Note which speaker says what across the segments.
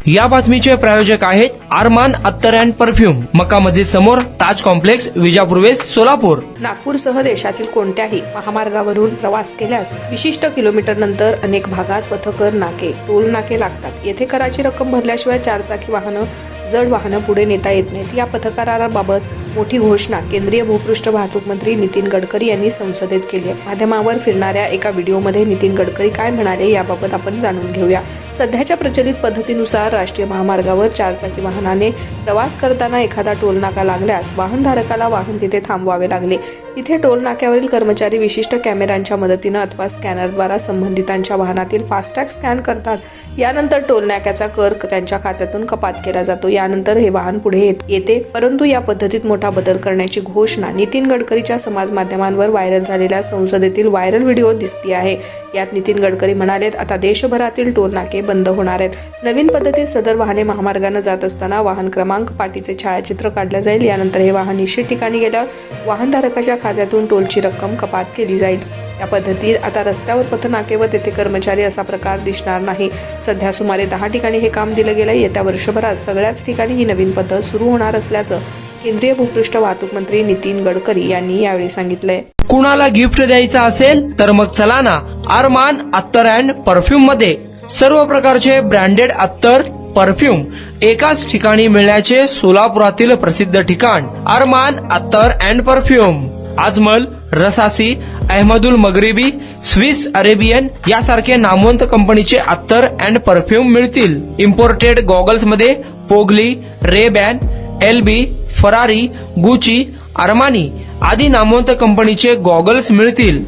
Speaker 1: या बातमीचे प्रायोजक आहेत अरमान अत्तर अँड परफ्यूम, मक्का मस्जिद समोर, ताज कॉम्प्लेक्स, विजापूर वेस्ट, सोलापूर.
Speaker 2: नागपूरसह देशातील कोणत्याही महामार्गावरून प्रवास केल्यास विशिष्ट किलोमीटर नंतर अनेक भागात पथकर नाके, टोल नाके लागतात. येथे कराची रक्कम भरल्याशिवाय चारचाकी वाहनं, जड वाहनं पुढे नेता येत नाहीत. या पथकराबाबत मोठी घोषणा केंद्रीय भूपृष्ठ वाहतूक मंत्री नितीन गडकरी यांनी संसदेत केली आहे. माध्यमावर फिरणाऱ्या एका व्हिडिओमध्ये नितीन गडकरी काय म्हणाले याबाबत आपण जाणून घेऊया. सध्याच्या प्रचलित पद्धतीनुसार राष्ट्रीय महामार्गावर चारचाकी वाहनाने प्रवास करताना एखादा टोल नाका लागल्यास वाहनधारकाला वाहन तिथे थांबवावे लागले. तिथे टोल नाक्यावरील कर्मचारी विशिष्ट कॅमेऱ्यांच्या मदतीने अथवा स्कॅनरद्वारा संबंधितांच्या वाहनातील फास्टॅग स्कॅन करतात. यानंतर टोल नाक्याचा कर त्यांच्या खात्यातून कपात केला जातो. यानंतर हे वाहन पुढे येते. परंतु या पद्धतीत मोठा बदल करण्याची घोषणा नितीन गडकरीच्या समाज माध्यमांवर व्हायरल झालेल्या संसदेतील व्हायरल व्हिडिओ दिसती आहे. यात नितीन गडकरी म्हणालेत, आता देशभरातील टोल नाके बंद होणार आहेत. नवीन पद्धतीत सदर वाहने महामार्गाने जात असताना वाहन क्रमांक पाटीचे छायाचित्र काढले जाईल. यानंतर हे वाहन निश्चित ठिकाणी गेल्यावर वाहनधारकाच्या खात्यातून टोलची रक्कम कपात केली जाईल. या पद्धतीत आता रस्त्यावर पथनाके व तेथे कर्मचारी असा प्रकार दिसणार नाही. सध्या सुमारे 10 ठिकाणी हे काम दिलं गेलं. येत्या वर्षभरात सगळ्याच ठिकाणी ही नवीन पद्धत सुरू होणार असल्याचं केंद्रीय भूपृष्ठ वाहतूक मंत्री नितीन गडकरी यांनी यावेळी सांगितलंय.
Speaker 1: कुणाला गिफ्ट द्यायचं असेल तर मग चला ना अरमान अत्तर अँड परफ्यूम मध्ये. सर्व प्रकारचे ब्रँडेड अत्तर, परफ्यूम एकाच ठिकाणी मिळण्याचे सोलापुरातील प्रसिद्ध ठिकाण अरमान अत्तर and perfume. Ajmal, Rasasi, Ahmed al Maghribi, Swiss Arabian यासारखे नामवंत कंपनीचे अत्तर अँड परफ्यूम मिळतील. इम्पोर्टेड गॉगल्स मध्ये पोगली, रेबॅन, एलबी, फरारी, गुची, अरमानी आदी नामवंत कंपनीचे गॉगल्स मिळतील.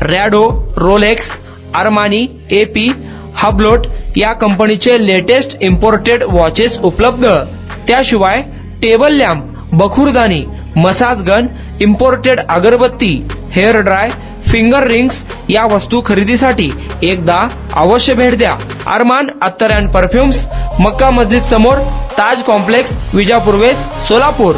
Speaker 1: Rado, Rolex, Armani, AP, Hublot या कंपनीचे लेटेस्ट इम्पोर्टेड वॉचेस उपलब्ध. त्याशिवाय टेबल लॅम्प, बखुरदानी, मसाज गन, इम्पोर्टेड अगरबत्ती, हेअर ड्राय, फिंगर रिंग्स या वस्तू खरेदीसाठी एकदा अवश्य भेट द्या. अरमान अत्तर अँड परफ्यूम्स, मक्का मस्जिद समोर, ताज कॉम्प्लेक्स, विजापूर वेस्ट, सोलापूर.